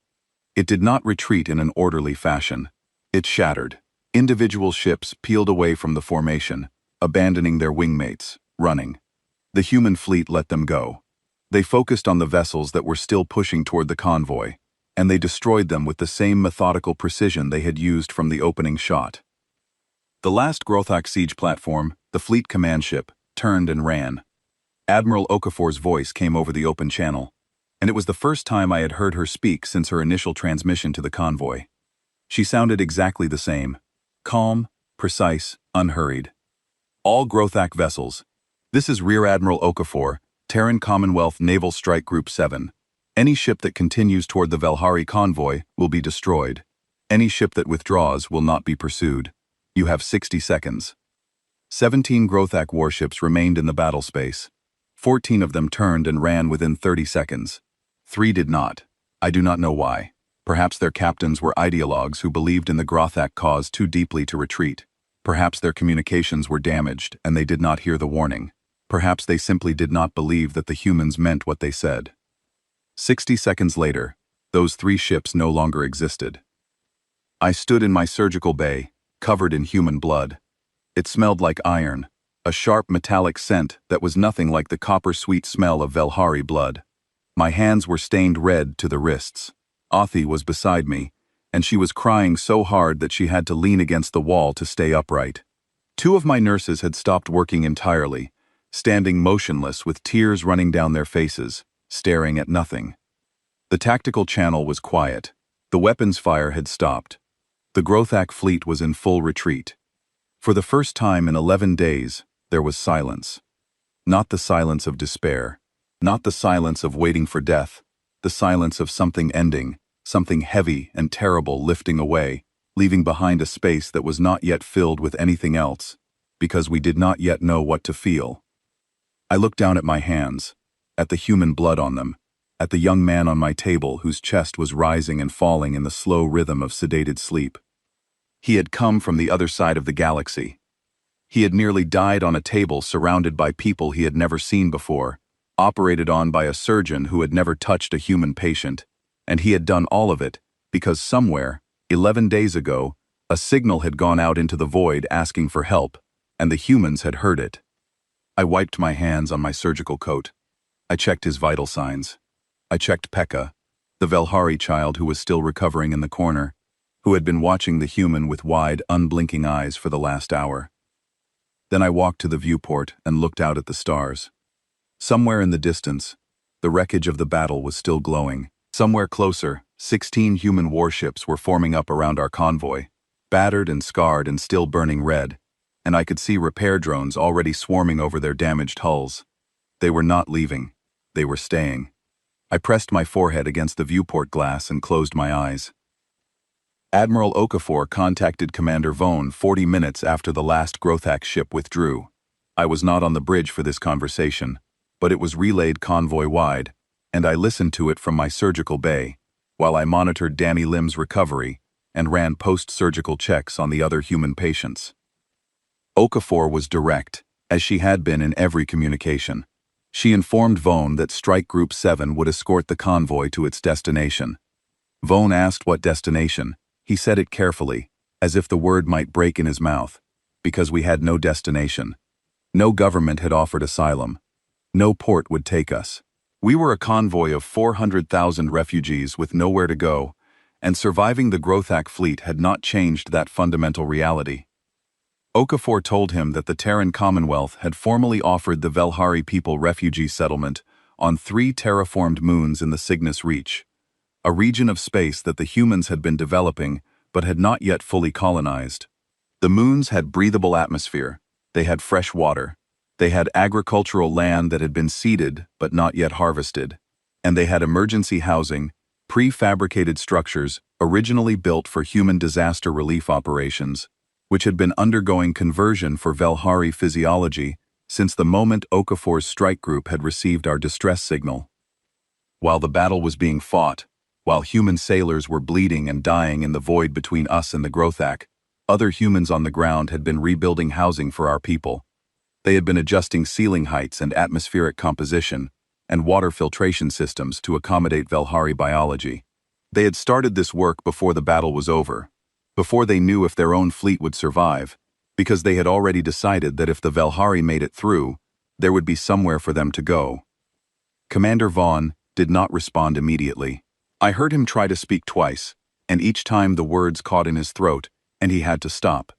It did not retreat in an orderly fashion. It shattered. Individual ships peeled away from the formation, abandoning their wingmates, running. The human fleet let them go. They focused on the vessels that were still pushing toward the convoy, and they destroyed them with the same methodical precision they had used from the opening shot. The last Grothak siege platform, the fleet command ship, turned and ran. Admiral Okafor's voice came over the open channel, and it was the first time I had heard her speak since her initial transmission to the convoy. She sounded exactly the same, calm, precise, unhurried. All Grothak vessels. This is Rear Admiral Okafor, Terran Commonwealth Naval Strike Group 7. Any ship that continues toward the Valhari convoy will be destroyed. Any ship that withdraws will not be pursued. You have 60 seconds. 17 Grothak warships remained in the battle space. 14 of them turned and ran within 30 seconds. 3 did not. I do not know why. Perhaps their captains were ideologues who believed in the Grothak cause too deeply to retreat. Perhaps their communications were damaged and they did not hear the warning. Perhaps they simply did not believe that the humans meant what they said. 60 seconds later, those 3 ships no longer existed. I stood in my surgical bay, covered in human blood. It smelled like iron, a sharp metallic scent that was nothing like the copper-sweet smell of Valhari blood. My hands were stained red to the wrists. Athi was beside me, and she was crying so hard that she had to lean against the wall to stay upright. 2 of my nurses had stopped working entirely, standing motionless with tears running down their faces, staring at nothing. The tactical channel was quiet. The weapons fire had stopped. The Grothak fleet was in full retreat. For the first time in 11 days, there was silence. Not the silence of despair. Not the silence of waiting for death. The silence of something ending, something heavy and terrible lifting away, leaving behind a space that was not yet filled with anything else, because we did not yet know what to feel. I looked down at my hands, at the human blood on them, at the young man on my table whose chest was rising and falling in the slow rhythm of sedated sleep. He had come from the other side of the galaxy. He had nearly died on a table surrounded by people he had never seen before, operated on by a surgeon who had never touched a human patient, and he had done all of it because somewhere, 11 days ago, a signal had gone out into the void asking for help, and the humans had heard it. I wiped my hands on my surgical coat. I checked his vital signs. I checked Pekka, the Valhari child who was still recovering in the corner, who had been watching the human with wide, unblinking eyes for the last hour. Then I walked to the viewport and looked out at the stars. Somewhere in the distance, the wreckage of the battle was still glowing. Somewhere closer, 16 human warships were forming up around our convoy, battered and scarred and still burning red, and I could see repair drones already swarming over their damaged hulls. They were not leaving. They were staying. I pressed my forehead against the viewport glass and closed my eyes. Admiral Okafor contacted Commander Vone 40 minutes after the last Grothak ship withdrew. I was not on the bridge for this conversation, but it was relayed convoy-wide, and I listened to it from my surgical bay, while I monitored Danny Lim's recovery and ran post-surgical checks on the other human patients. Okafor was direct, as she had been in every communication. She informed Vone that Strike Group 7 would escort the convoy to its destination. Vone asked what destination. He said it carefully, as if the word might break in his mouth, because we had no destination. No government had offered asylum. No port would take us. We were a convoy of 400,000 refugees with nowhere to go, and surviving the Grothak fleet had not changed that fundamental reality. Okafor told him that the Terran Commonwealth had formally offered the Valhari people refugee settlement on 3 terraformed moons in the Cygnus Reach, a region of space that the humans had been developing but had not yet fully colonized. The moons had breathable atmosphere, they had fresh water, they had agricultural land that had been seeded but not yet harvested, and they had emergency housing, prefabricated structures originally built for human disaster relief operations, which had been undergoing conversion for Valhari physiology since the moment Okafor's strike group had received our distress signal. While the battle was being fought, While human sailors were bleeding and dying in the void between us and the Grothak, other humans on the ground had been rebuilding housing for our people. They had been adjusting ceiling heights and atmospheric composition, and water filtration systems to accommodate Velhari biology. They had started this work before the battle was over, before they knew if their own fleet would survive, because they had already decided that if the Velhari made it through, there would be somewhere for them to go. Commander Vaughn did not respond immediately. I heard him try to speak twice, and each time the words caught in his throat, and he had to stop.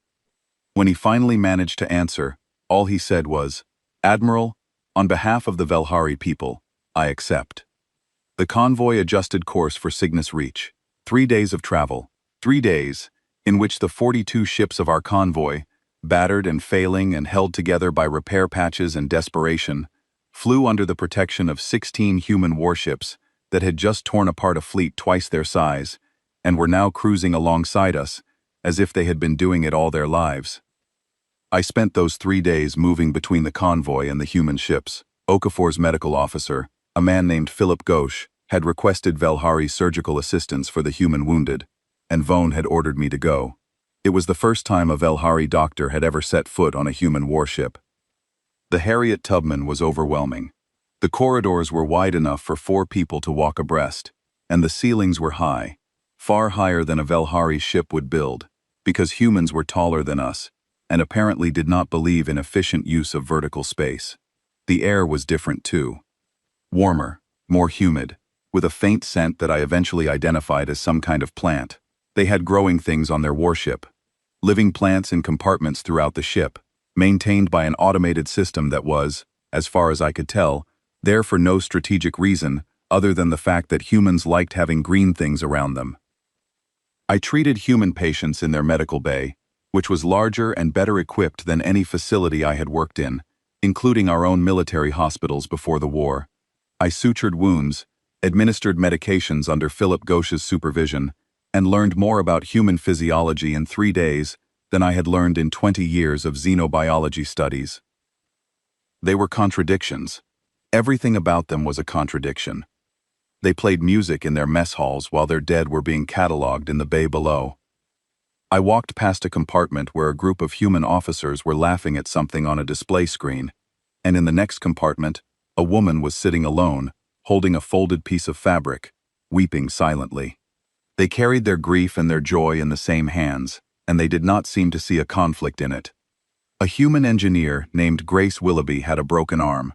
When he finally managed to answer, all he said was, "Admiral, on behalf of the Velhari people, I accept." The convoy adjusted course for Cygnus Reach. 3 days of travel. 3 days, in which the 42 ships of our convoy, battered and failing and held together by repair patches and desperation, flew under the protection of 16 human warships that had just torn apart a fleet twice their size, and were now cruising alongside us, as if they had been doing it all their lives. I spent those 3 days moving between the convoy and the human ships. Okafor's medical officer, a man named Philip Ghosh, had requested Velhari's surgical assistance for the human wounded, and Vaughn had ordered me to go. It was the first time a Velhari doctor had ever set foot on a human warship. The Harriet Tubman was overwhelming. The corridors were wide enough for 4 people to walk abreast, and the ceilings were high, far higher than a Velhari ship would build, because humans were taller than us, and apparently did not believe in efficient use of vertical space. The air was different too. Warmer, more humid, with a faint scent that I eventually identified as some kind of plant. They had growing things on their warship, living plants in compartments throughout the ship, maintained by an automated system that was, as far as I could tell, there for no strategic reason other than the fact that humans liked having green things around them. I treated human patients in their medical bay, which was larger and better equipped than any facility I had worked in, including our own military hospitals before the war. I sutured wounds, administered medications under Philip Ghosh's supervision, and learned more about human physiology in 3 days than I had learned in 20 years of xenobiology studies. They were contradictions. Everything about them was a contradiction. They played music in their mess halls while their dead were being catalogued in the bay below. I walked past a compartment where a group of human officers were laughing at something on a display screen, and in the next compartment, a woman was sitting alone, holding a folded piece of fabric, weeping silently. They carried their grief and their joy in the same hands, and they did not seem to see a conflict in it. A human engineer named Grace Willoughby had a broken arm.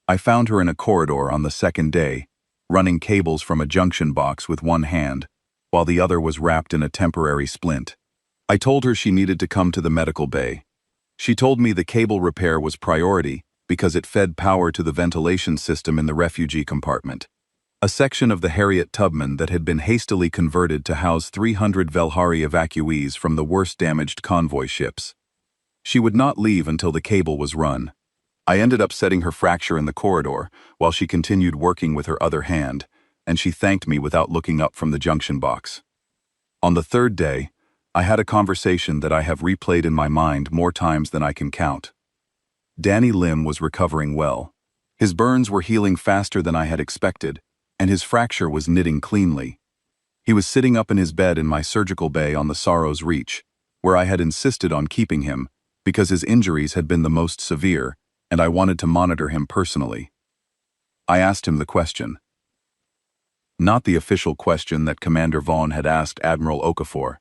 I found her in a corridor on the 2nd day, running cables from a junction box with one hand, while the other was wrapped in a temporary splint. I told her she needed to come to the medical bay. She told me the cable repair was priority because it fed power to the ventilation system in the refugee compartment, a section of the Harriet Tubman that had been hastily converted to house 300 Velhari evacuees from the worst damaged convoy ships. She would not leave until the cable was run. I ended up setting her fracture in the corridor while she continued working with her other hand, and she thanked me without looking up from the junction box. On the 3rd day, I had a conversation that I have replayed in my mind more times than I can count. Danny Lim was recovering well. His burns were healing faster than I had expected, and his fracture was knitting cleanly. He was sitting up in his bed in my surgical bay on the Sorrow's Reach, where I had insisted on keeping him because his injuries had been the most severe, and I wanted to monitor him personally. I asked him the question. Not the official question that Commander Vaughn had asked Admiral Okafor,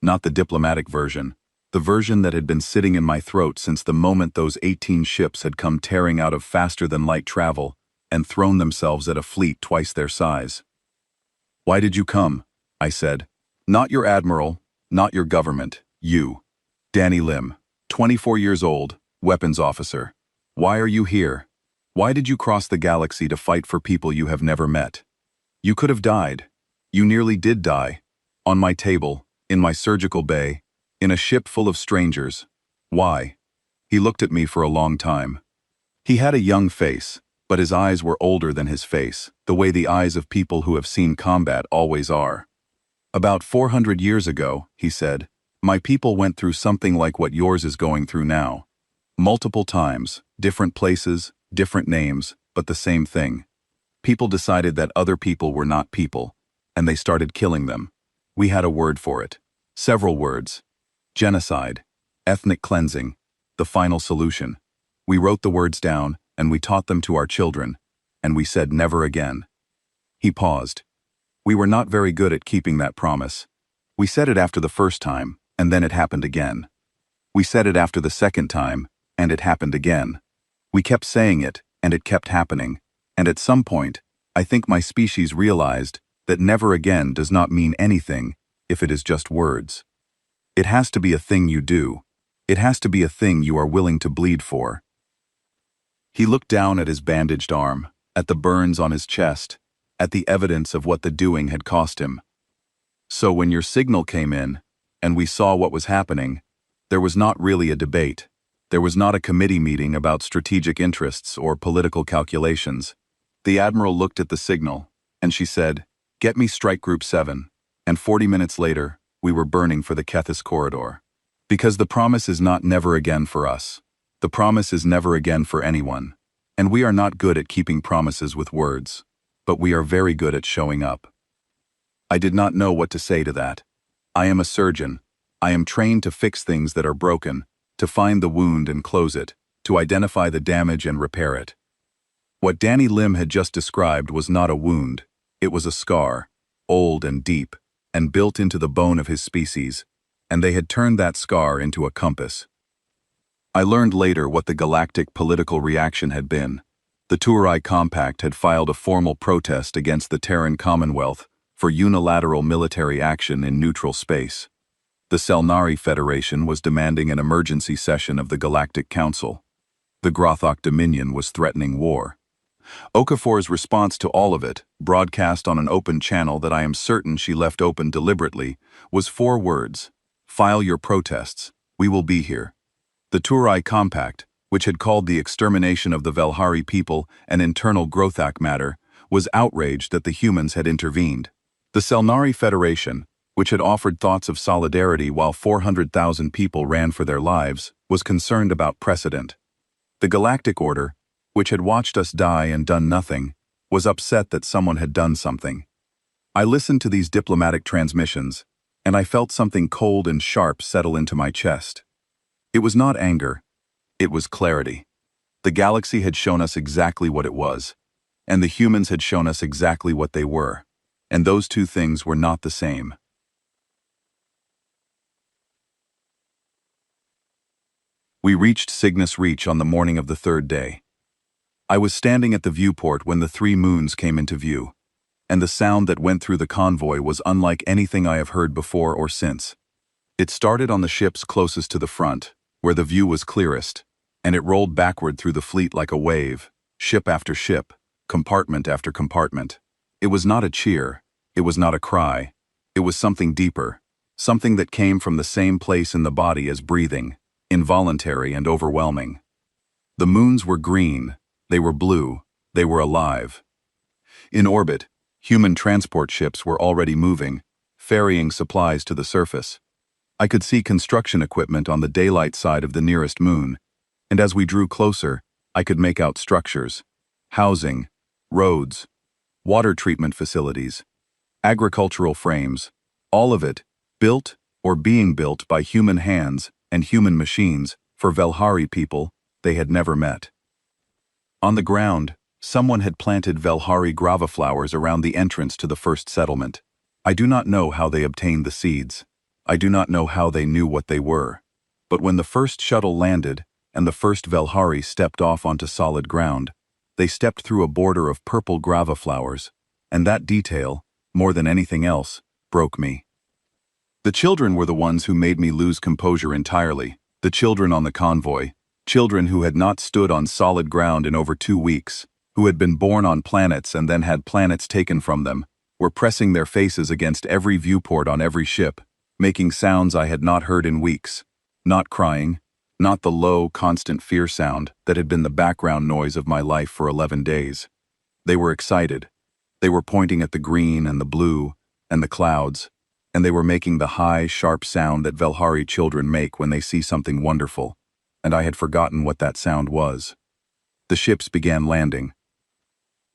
not the diplomatic version, the version that had been sitting in my throat since the moment those 18 ships had come tearing out of faster-than-light travel and thrown themselves at a fleet twice their size. "Why did you come?" I said. "Not your admiral, not your government, you. Danny Lim, 24 years old, weapons officer. Why are you here? Why did you cross the galaxy to fight for people you have never met? You could have died. You nearly did die. On my table, in my surgical bay, in a ship full of strangers. Why?" He looked at me for a long time. He had a young face, but his eyes were older than his face, the way the eyes of people who have seen combat always are. "About 400 years ago," he said, "my people went through something like what yours is going through now. Multiple times, different places, different names, but the same thing. People decided that other people were not people, and they started killing them. We had a word for it. Several words. Genocide, ethnic cleansing, the final solution. We wrote the words down, and we taught them to our children, and we said never again. He paused. We were not very good at keeping that promise. We said it after the first time, and then it happened again. We said it after the second time, and it happened again. We kept saying it, and it kept happening, and at some point, I think my species realized that never again does not mean anything if it is just words. It has to be a thing you do. It has to be a thing you are willing to bleed for. He looked down at his bandaged arm, at the burns on his chest, at the evidence of what the doing had cost him. So when your signal came in, and we saw what was happening, there was not really a debate. There was not a committee meeting about strategic interests or political calculations. The Admiral looked at the signal, and she said, "Get me Strike Group 7, and 40 minutes later, we were burning for the Kethis corridor. Because the promise is not never again for us. The promise is never again for anyone. And we are not good at keeping promises with words, but we are very good at showing up." I did not know what to say to that. I am a surgeon. I am trained to fix things that are broken, to find the wound and close it, to identify the damage and repair it. What Danny Lim had just described was not a wound. It was a scar, old and deep, and built into the bone of his species, and they had turned that scar into a compass. I learned later what the galactic political reaction had been. The Turai Compact had filed a formal protest against the Terran Commonwealth for unilateral military action in neutral space. The Selnari Federation was demanding an emergency session of the Galactic Council. The Grothok Dominion was threatening war. Okafor's response to all of it, broadcast on an open channel that I am certain she left open deliberately, was 4 words: "File your protests. We will be here." The Turai Compact, which had called the extermination of the Velhari people an internal Grothak matter, was outraged that the humans had intervened. The Selnari Federation, which had offered thoughts of solidarity while 400,000 people ran for their lives, was concerned about precedent. The Galactic Order, which had watched us die and done nothing, was upset that someone had done something. I listened to these diplomatic transmissions, and I felt something cold and sharp settle into my chest. It was not anger. It was clarity. The galaxy had shown us exactly what it was, and the humans had shown us exactly what they were, and those two things were not the same. We reached Cygnus Reach on the morning of the 3rd day. I was standing at the viewport when the 3 moons came into view, and the sound that went through the convoy was unlike anything I have heard before or since. It started on the ships closest to the front, where the view was clearest, and it rolled backward through the fleet like a wave, ship after ship, compartment after compartment. It was not a cheer, it was not a cry, it was something deeper, something that came from the same place in the body as breathing, involuntary and overwhelming. The moons were green, they were blue, they were alive. In orbit, human transport ships were already moving, ferrying supplies to the surface. I could see construction equipment on the daylight side of the nearest moon, and as we drew closer, I could make out structures, housing, roads, water treatment facilities, agricultural frames, all of it built or being built by human hands and human machines for Velhari people they had never met. On the ground, someone had planted Velhari grava flowers around the entrance to the first settlement. I do not know how they obtained the seeds. I do not know how they knew what they were. But when the first shuttle landed and the first Velhari stepped off onto solid ground, they stepped through a border of purple grava flowers, and that detail, more than anything else, broke me. The children were the ones who made me lose composure entirely, the children on the convoy, children who had not stood on solid ground in over 2 weeks, who had been born on planets and then had planets taken from them, were pressing their faces against every viewport on every ship, making sounds I had not heard in weeks, not crying, not the low, constant fear sound that had been the background noise of my life for 11 days. They were excited. They were pointing at the green and the blue and the clouds, and they were making the high, sharp sound that Velhari children make when they see something wonderful, and I had forgotten what that sound was. The ships began landing.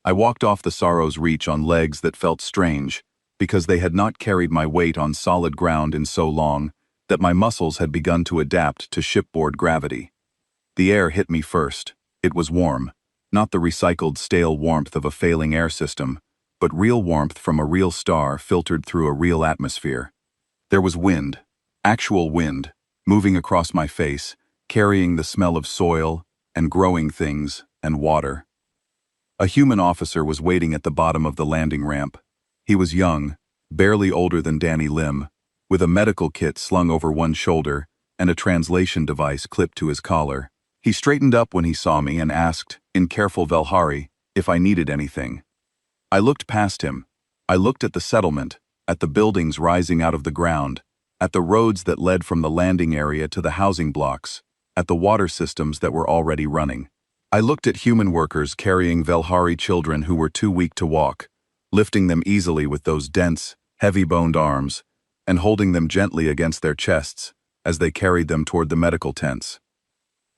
I walked off the Sorrow's Reach on legs that felt strange, because they had not carried my weight on solid ground in so long that my muscles had begun to adapt to shipboard gravity. The air hit me first. It was warm, not the recycled stale warmth of a failing air system, but real warmth from a real star filtered through a real atmosphere. There was wind, actual wind, moving across my face, carrying the smell of soil and growing things and water. A human officer was waiting at the bottom of the landing ramp. He was young, barely older than Danny Lim, with a medical kit slung over one shoulder and a translation device clipped to his collar. He straightened up when he saw me and asked, in careful Velhari, if I needed anything. I looked past him. I looked at the settlement, at the buildings rising out of the ground, at the roads that led from the landing area to the housing blocks, at the water systems that were already running. I looked at human workers carrying Velhari children who were too weak to walk, lifting them easily with those dense, heavy-boned arms, and holding them gently against their chests as they carried them toward the medical tents.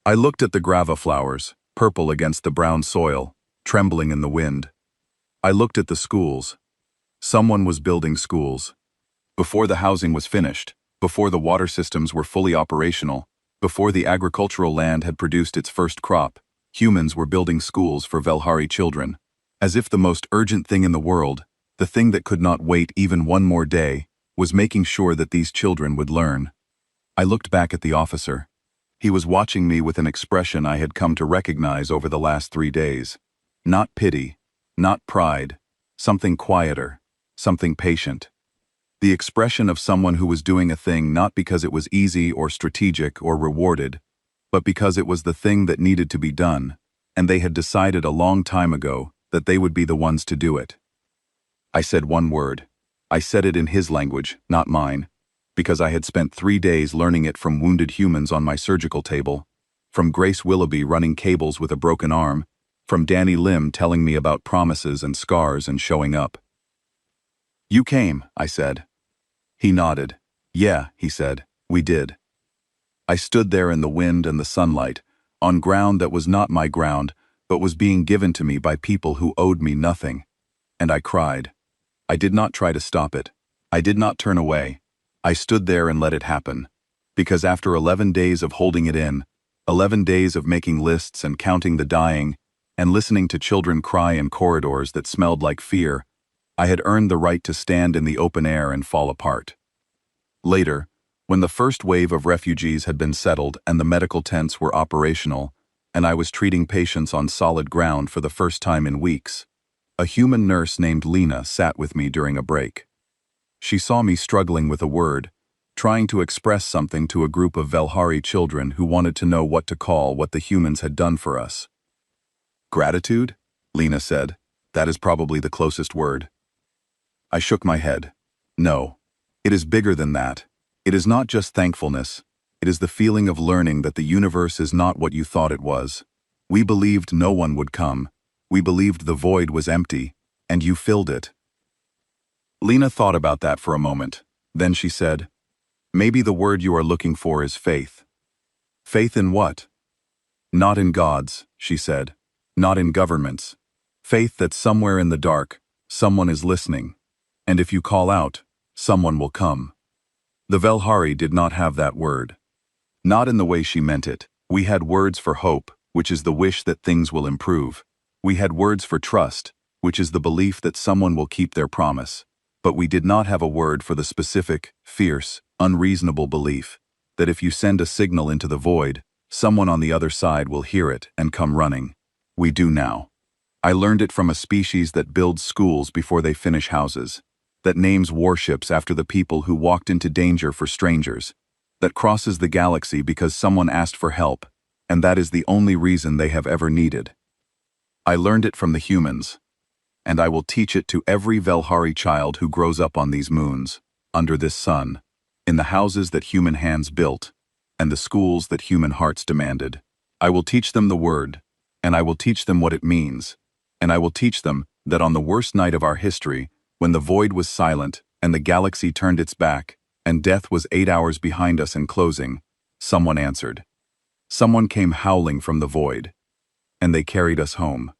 I looked at the grava flowers, purple against the brown soil, trembling in the wind. I looked at the schools. Someone was building schools. Before the housing was finished, before the water systems were fully operational, before the agricultural land had produced its first crop, humans were building schools for Velhari children. As if the most urgent thing in the world, the thing that could not wait even one more day, was making sure that these children would learn. I looked back at the officer. He was watching me with an expression I had come to recognize over the last 3 days. Not pity, not pride, something quieter, something patient. The expression of someone who was doing a thing not because it was easy or strategic or rewarded, but because it was the thing that needed to be done, and they had decided a long time ago that they would be the ones to do it. I said one word. I said it in his language, not mine, because I had spent 3 days learning it from wounded humans on my surgical table, from Grace Willoughby running cables with a broken arm, from Danny Lim telling me about promises and scars and showing up. "You came," I said. He nodded. "Yeah," he said, "we did." I stood there in the wind and the sunlight, on ground that was not my ground, but was being given to me by people who owed me nothing. And I cried. I did not try to stop it. I did not turn away. I stood there and let it happen. Because after 11 days of holding it in, 11 days of making lists and counting the dying, and listening to children cry in corridors that smelled like fear, I had earned the right to stand in the open air and fall apart. Later, when the first wave of refugees had been settled and the medical tents were operational, and I was treating patients on solid ground for the first time in weeks, a human nurse named Lena sat with me during a break. She saw me struggling with a word, trying to express something to a group of Velhari children who wanted to know what to call what the humans had done for us. "Gratitude?" Lena said. "That is probably the closest word." I shook my head. "No, it is bigger than that. It is not just thankfulness. It is the feeling of learning that the universe is not what you thought it was. We believed no one would come. We believed the void was empty, and you filled it." Lena thought about that for a moment. Then she said, "Maybe the word you are looking for is faith." "Faith in what?" "Not in gods," she said. "Not in governments. Faith that somewhere in the dark, someone is listening. And if you call out, someone will come." The Velhari did not have that word. Not in the way she meant it. We had words for hope, which is the wish that things will improve. We had words for trust, which is the belief that someone will keep their promise. But we did not have a word for the specific, fierce, unreasonable belief that if you send a signal into the void, someone on the other side will hear it and come running. We do now. I learned it from a species that builds schools before they finish houses, that names warships after the people who walked into danger for strangers, that crosses the galaxy because someone asked for help, and that is the only reason they have ever needed. I learned it from the humans, and I will teach it to every Velhari child who grows up on these moons, under this sun, in the houses that human hands built, and the schools that human hearts demanded. I will teach them the word, and I will teach them what it means, and I will teach them that on the worst night of our history, when the void was silent and the galaxy turned its back, and death was 8 hours behind us and closing, someone answered. Someone came howling from the void, and they carried us home.